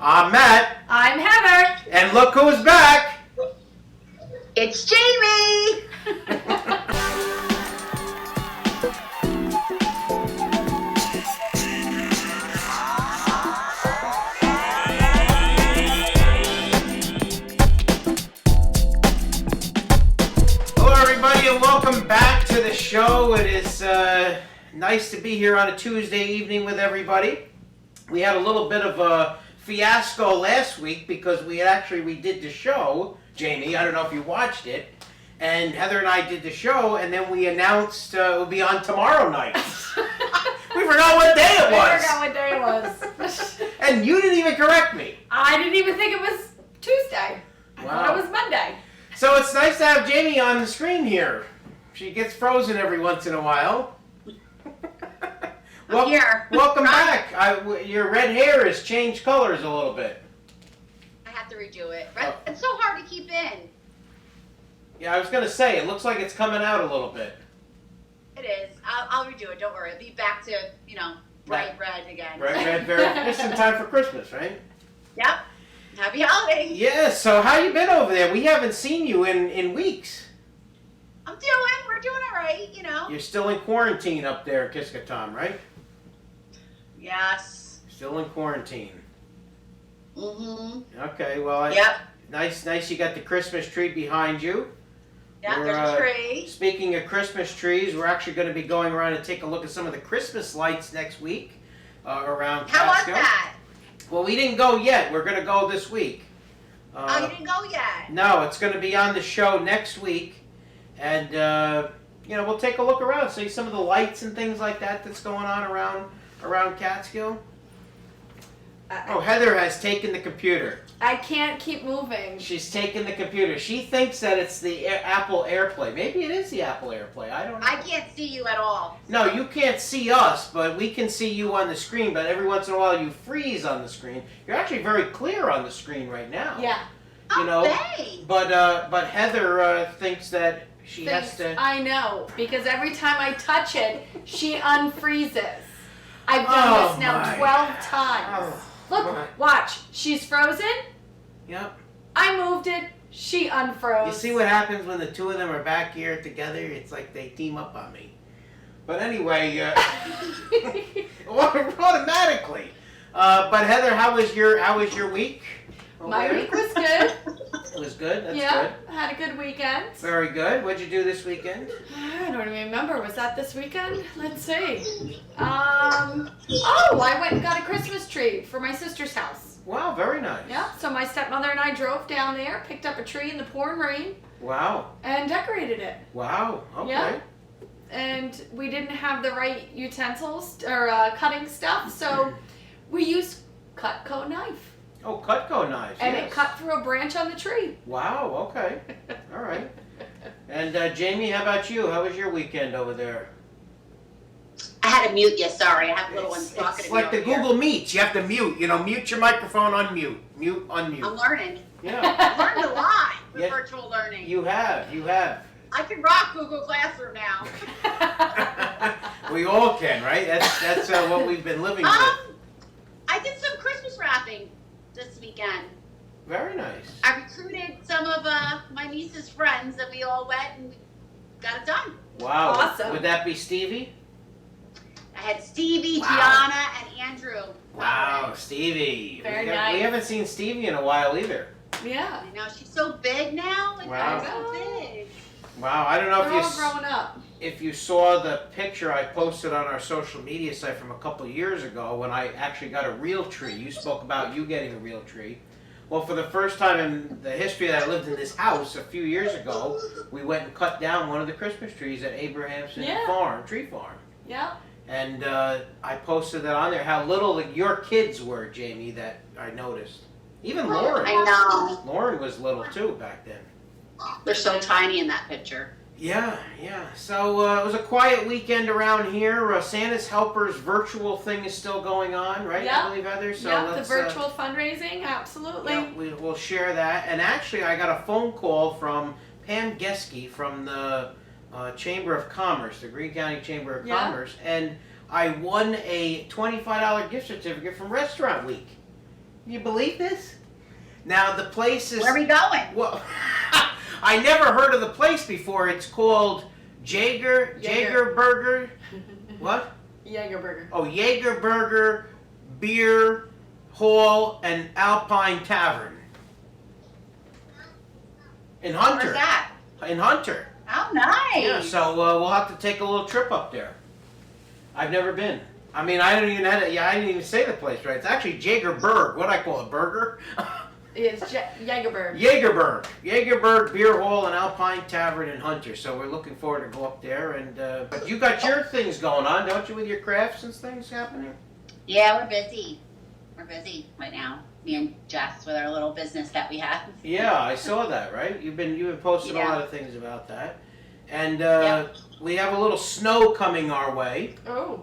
I'm Matt. I'm Heather. And look who's back. It's Jamie. Hello everybody and welcome back to the show. It is nice to be here on a Tuesday evening with everybody. We had a little bit of a fiasco last week because we did the show. Jamie, I don't know if you watched it, and Heather and I did the show, and then we announced it would be on tomorrow night. We forgot what day it was. I forgot what day it was. And you didn't even correct me. I didn't even think it was Tuesday. I thought it was Monday. So it's nice to have Jamie on the screen here. She gets frozen every once in a while. I'm here. Welcome back. Your red hair has changed colors a little bit. I have to redo it. It's so hard to keep in. Yeah, I was going to say, it looks like it's coming out a little bit. It is. I'll redo it. Don't worry. It'll be back to, bright red again. Bright red, just in time for Christmas, right? Yep. Happy holidays. Yeah, so how you been over there? We haven't seen you in weeks. We're doing all right, You're still in quarantine up there in Kiskatom, right? Yes. Still in quarantine. Mm-hmm. Okay, well, Yep. Nice you got the Christmas tree behind you. Yeah, there's a tree. Speaking of Christmas trees, we're actually going to be going around and take a look at some of the Christmas lights next week around How was Catskill. that? Well, we didn't go yet. We're going to go this week. Oh, you didn't go yet? No, it's going to be on the show next week. And, we'll take a look around, see some of the lights and things like that that's going on around Catskill. Heather has taken the computer. I can't keep moving. She's taken the computer. She thinks that it's the Apple AirPlay. Maybe it is the Apple AirPlay. I don't know. I can't see you at all. No, you can't see us, but we can see you on the screen. But every once in a while you freeze on the screen. You're actually very clear on the screen right now. Yeah. Thanks. But Heather thinks that she has to... I know, because every time I touch it, she unfreezes. I've done this now 12 times. Look, watch. She's frozen. Yep. I moved it. She unfroze. You see what happens when the two of them are back here together? It's like they team up on me. But anyway, automatically. But Heather, how was your week? My week was good. It was good? That's yeah, good. had a good weekend. Very good. What'd you do this weekend? I don't even remember. Was that this weekend? Let's see. I went and got a Christmas tree for my sister's house. Wow, very nice. Yeah, so my stepmother and I drove down there, picked up a tree in the pouring rain. Wow. And decorated it. Wow, okay. Yeah. And we didn't have the right utensils or cutting stuff, so we used Cutco knife. Oh, Cutco knives, And yes. it cut through a branch on the tree. Wow, okay. All right. And Jamie, how about you? How was your weekend over there? I had to mute you. Sorry, I have little ones talking It's to me. like the Google Meets. You have to mute. Mute your microphone, unmute. Mute, unmute. I'm learning. Yeah. I learned a lot with Yeah. virtual learning. You have. I can rock Google Classroom now. We all can, right? That's what we've been living with. I did some Christmas wrapping this weekend. Very nice. I recruited some of my niece's friends, and we all went and got it done. Wow. Awesome. Would that be Stevie? I had Stevie, Wow. Gianna, and Andrew. Wow, Stevie. Very We nice. haven't seen Stevie in a while either. Yeah. I know, she's so big now. Like, Wow. so big. Wow, I don't know They're all if growing up. if you saw the picture I posted on our social media site from a couple of years ago when I actually got a real tree. You spoke about you getting a real tree. Well, for the first time in the history that I lived in this house a few years ago, we went and cut down one of the Christmas trees at Abrahamson Tree Farm. Yeah. And I posted that on there, how little your kids were, Jamie, that I noticed. Even Lauren. I know. Lauren was little too back then. They're so tiny in that picture. Yeah. So it was a quiet weekend around here. Santa's Helpers virtual thing is still going on, right? Yeah. I believe, Heather. So Yeah, the let's, virtual fundraising, absolutely. Yeah, we'll share that. And actually, I got a phone call from Pam Geske from the Chamber of Commerce, the Greene County Chamber of Commerce, and I won a $25 gift certificate from Restaurant Week. You believe this? Now the place is. Where are we going? Well, I never heard of the place before. It's called Jaeger Burger. What? Jaeger Burger. Oh, Jaeger Burger, Beer Hall, and Alpine Tavern. In Hunter. Where's that? In Hunter. Oh, nice. Yeah, so we'll have to take a little trip up there. I've never been. I mean, I didn't even say the place right. It's actually Jagerberg. What I call it, burger? It's Jagerberg. Jagerberg Beer Hall and Alpine Tavern in Hunter. So we're looking forward to go up there. And but you got your things going on, don't you, with your crafts and things happening? Yeah, we're busy. We're busy right now. Me and Jess with our little business that we have. Yeah, I saw that. Right? You've been posting a lot of things about that. And we have a little snow coming our way. Oh.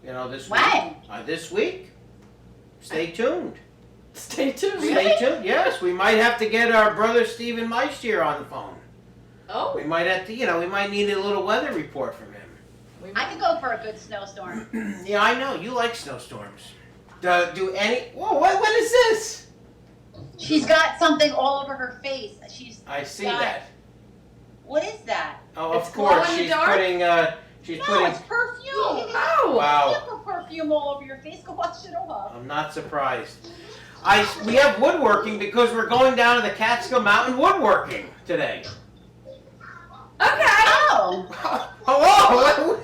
You know, this When? week. This week. Stay tuned. Stay tuned. Stay tuned. Yes, we might have to get our brother Stephen Meist here on the phone. Oh. We might have to, we might need a little weather report from him. I could go for a good snowstorm. Yeah, I know. You like snowstorms. Do any... Whoa, what is this? She's got something all over her face. I see that. What is that? Oh, It's of course. glow in the She's dark? putting... No, it's perfume. Oh. Wow. You put perfume all over your face. Go wash it off. I'm not surprised. We have woodworking because we're going down to the Catskill Mountain woodworking today. Okay. Oh. Hello.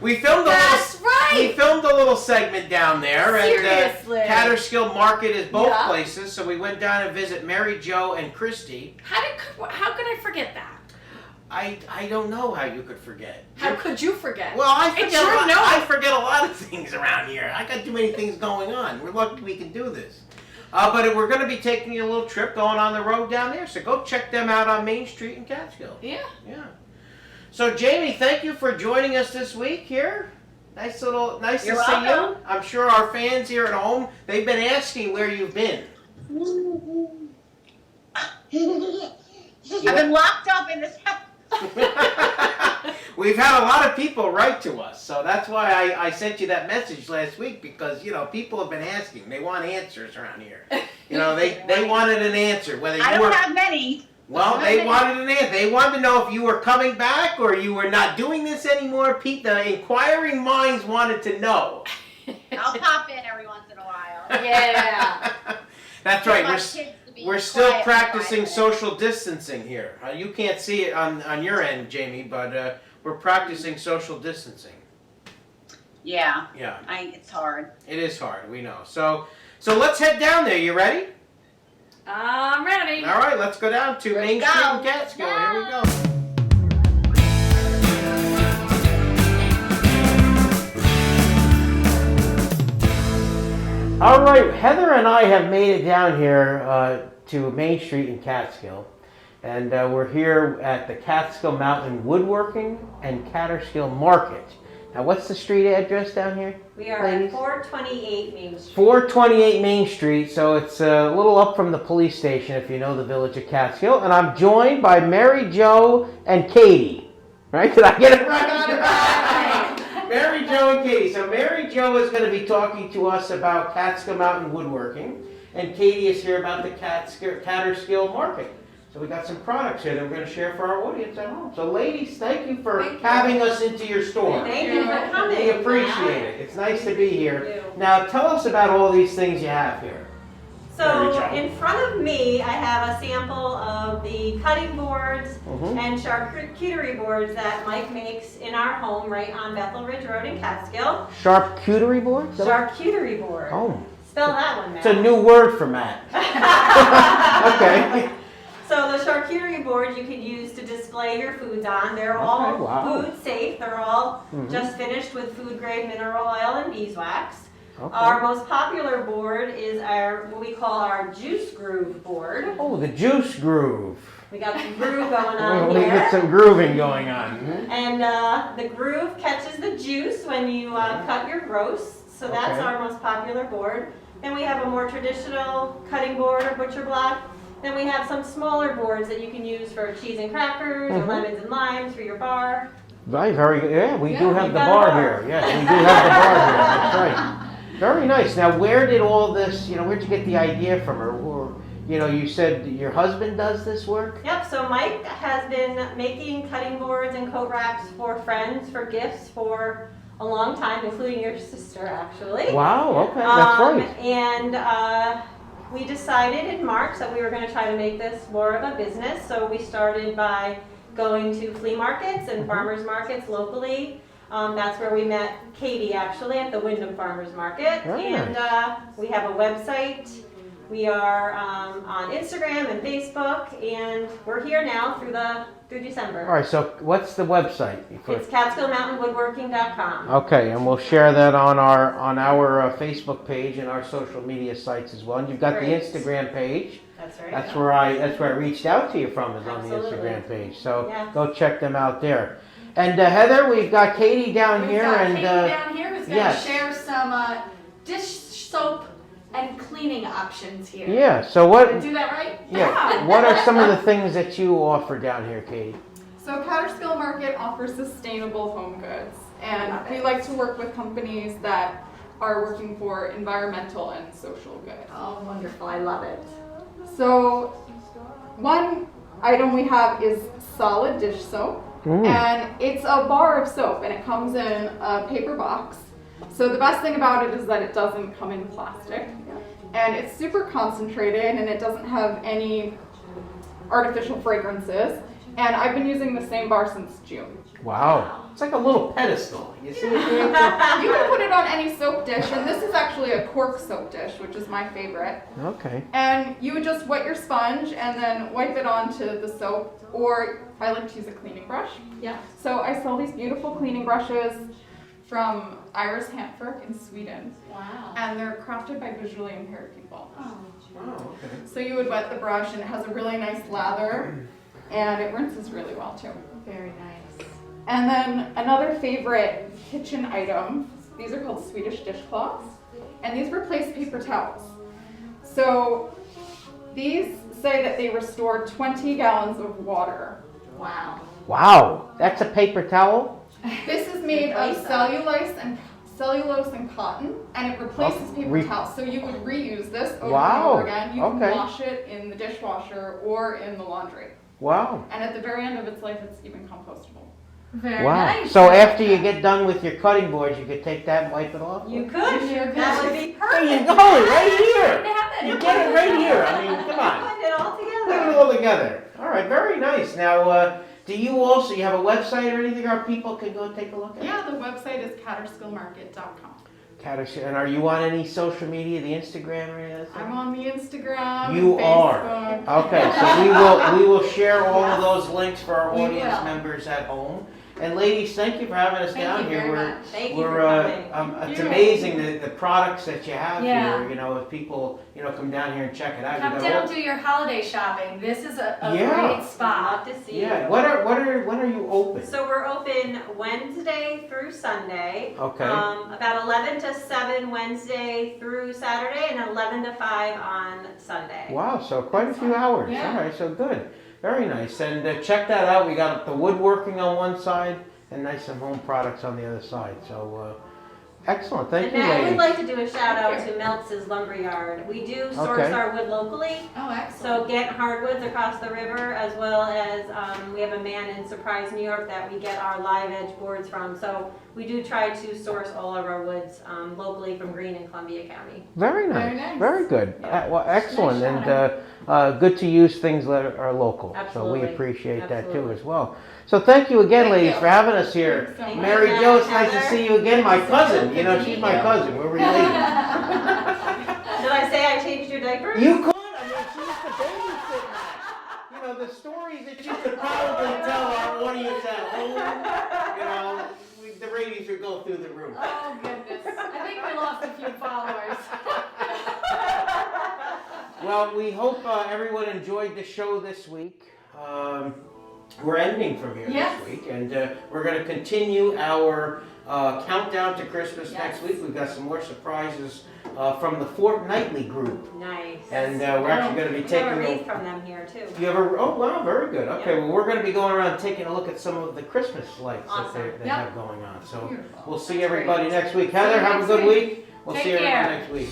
We filmed That's right. We filmed a little segment down there, Seriously. and Catskill Market is both Yeah. places. So we went down to visit Mary Jo and Christy. How could I forget that? I don't know how you could forget. How could you forget? Well, I It's forget. your note. I forget a lot of things around here. I got too many things going on. We're lucky we can do this. But we're going to be taking a little trip going on the road down there. So go check them out on Main Street in Catskill. Yeah. Yeah. So Jamie, thank you for joining us this week here. Nice to You're see welcome. you. I'm sure our fans here at home, they've been asking where you've been. I've been locked up in this house. We've had a lot of people write to us, so that's why I sent you that message last week, because people have been asking. They want answers around here. They wanted an answer whether you I were. don't have many. Well, they wanted an answer. They wanted to know if you were coming back or you were not doing this anymore. Pete, the inquiring minds wanted to know. I'll pop in every once in a while. Yeah. That's right. My kids to be We're still quiet practicing for 5 minutes. social distancing here. You can't see it on your end, Jamie, but we're practicing social distancing. Yeah. Yeah, It's hard. it is hard. We know. So let's head down there. You ready? I'm ready. All right, let's go down to Let's Main go. Street in Catskill. Here we go. All right, Heather and I have made it down here to Main Street in Catskill, and we're here at the Catskill Mountain Woodworking and Catskill Market. Now, what's the street address down here? We are ladies? at 428 Main Street. 428 Main Street, so it's a little up from the police station if you know the village of Catskill. And I'm joined by Mary Jo and Katie. Right? Did I get it right? Mary Jo and Katie. So Mary Jo is going to be talking to us about Catskill Mountain Woodworking, and Katie is here about the Catskill Market. So we got some products here that we're going to share for our audience at home. So ladies, thank you for having us into your store. Thank you for coming. We appreciate it. It's nice to be here. Thank you. Now tell us about all these things you have here. Mary So Jo. in front of me, I have a sample of the cutting boards Mhm. and charcuterie boards that Mike makes in our home right on Bethel Ridge Road in Catskill. Charcuterie board? Charcuterie board. Oh, Spell that one, Matt. it's a new word for Matt. Okay. So the charcuterie boards you can use to display your foods on. They're all Okay, wow. food safe. They're all Mhm. just finished with food grade mineral oil and beeswax. Okay. Our most popular board is what we call our juice groove board. Oh, the juice groove. We got some groove going on We get here. some grooving going on. Mhm. And the groove catches the juice when you cut your roast. So that's Okay. our most popular board. Then we have a more traditional cutting board or butcher block. Then we have some smaller boards that you can use for cheese and crackers or Mhm. lemons and limes for your bar. Very good. Yeah, we do Yeah, have we've the got a bar bar. here. Yes, we do have the bar here. That's right. Very nice. Now, where did all this, where'd you get the idea from? Or you said your husband does this work? Yep, so Mike has been making cutting boards and coat racks for friends, for gifts for a long time, including your sister, actually. Wow, okay, that's right. And we decided in March that we were going to try to make this more of a business, so we started by going to flea markets and farmers markets locally. That's where we met Katie, actually, at the Wyndham Farmers Market. Very and we have a website. We are on Instagram and Facebook, and we're here now through December. All right, so what's the website? It's CatskillMountainWoodworking.com. Okay, and we'll share that on our Facebook page and our social media sites as well. And you've got Great. the Instagram page. That's right. That's where I reached out to you from, is on the Absolutely. Instagram page. So Yeah. go check them out there. And Heather, we've got Katie down We've here, got and Katie down here who's going to yes. share some dish soap and cleaning options here. yeah. So Did what? I do that right? Yeah. What are some of the things that you offer down here, Katie? So Catterskill Market offers sustainable home goods, and we like to work with companies that are working for environmental and social good. Oh, wonderful. I love it. So one item we have is solid dish soap, and it's a bar of soap, and it comes in a paper box. So the best thing about it is that it doesn't come in plastic, and it's super concentrated, and it doesn't have any artificial fragrances. And I've been using the same bar since June. Wow. It's like a little pedestal. You see it there? You can put it on any soap dish, and this is actually a cork soap dish, which is my favorite. Okay. And you would just wet your sponge and then wipe it onto the soap, or I like to use a cleaning brush. Yeah. So I sell these beautiful cleaning brushes from Iris Hantverk in Sweden, Wow. and they're crafted by visually impaired people. Oh. Wow. Okay. So you would wet the brush, and it has a really nice lather, and it rinses really well too. Very nice. And then another favorite kitchen item, these are called Swedish dishcloths, and these replace paper towels. So these say that they restore 20 gallons of water. Wow. Wow. That's a paper towel? This is made of cellulose and cotton, and it replaces paper towels. So you would reuse this over and over again. You can wash it in the dishwasher or in the laundry. Wow. And at the very end of its life, it's even compostable. Very Wow. nice. So after you get done with your cutting boards, you could take that and wipe it off? You could. could. That would be There you perfect. go, right here. They have it. You get it right here. I mean, come on. Put it all Put it together. all together. All right, very nice. Now, do you have a website or anything our people can go take a look at? Yeah, the website is catterskillmarket.com. And are you on any social media, the Instagram or anything? I'm on the Instagram. You and are. Facebook. Okay, so we will share all of those links for our We audience will. members at home. And ladies, thank you for having us Thank down you here. very We're much. Thank you we're for coming. it's you. amazing the products that you have Yeah. here. If people come down here and check it out. Come you got down all- to your holiday shopping. This is a Yeah. great spot. Love to see Yeah. you. When are you open? So we're open Wednesday through Sunday. Okay. About 11 to 7 Wednesday through Saturday, and 11 to 5 on Sunday. Wow, so quite a few hours. Yeah. All right, so good. Very nice. And check that out. We got the woodworking on one side and some home products on the other side. So excellent. Thank And you, I would ladies. like to do a shout out Thank to Meltz's Lumberyard. We do source Okay. our wood locally. Oh, excellent. So get hardwoods across the river, as well as we have a man in Surprise, New York that we get our live edge boards from. So we do try to source all of our woods locally from Greene and Columbia County. Very nice. Very nice. Very good. Yeah. Well, excellent. Nice And good to use things that are local. So Absolutely. we appreciate that too Absolutely. as well. So thank you again, Thank ladies, you. for having us here. Thanks so Thank much. Mary you, Jo, it's nice to Heather. see you again. My cousin. Good to She's meet my you. cousin. We're related. Did I say I changed your diapers? You could. I mean, she used to babysit that. The stories that you could probably tell our audience at home, the ratings would go through the roof. Oh, goodness. I think we lost a few followers. Well, we hope everyone enjoyed the show this week. We're ending from here Yes. this week, and we're going to continue our countdown to Christmas Yes. next week. We've got some more surprises from the Fortnightly group, Nice. and we're actually going to be We have a taking wreath from them here too. You have oh wow, very good. Okay, Yeah. well we're going to be going around taking a look at some of the Christmas lights Awesome. that they Yep. have going on. So Beautiful. we'll see That's everybody great. next week. See you Heather, have a next good week. week. We'll Take see everyone care. next week.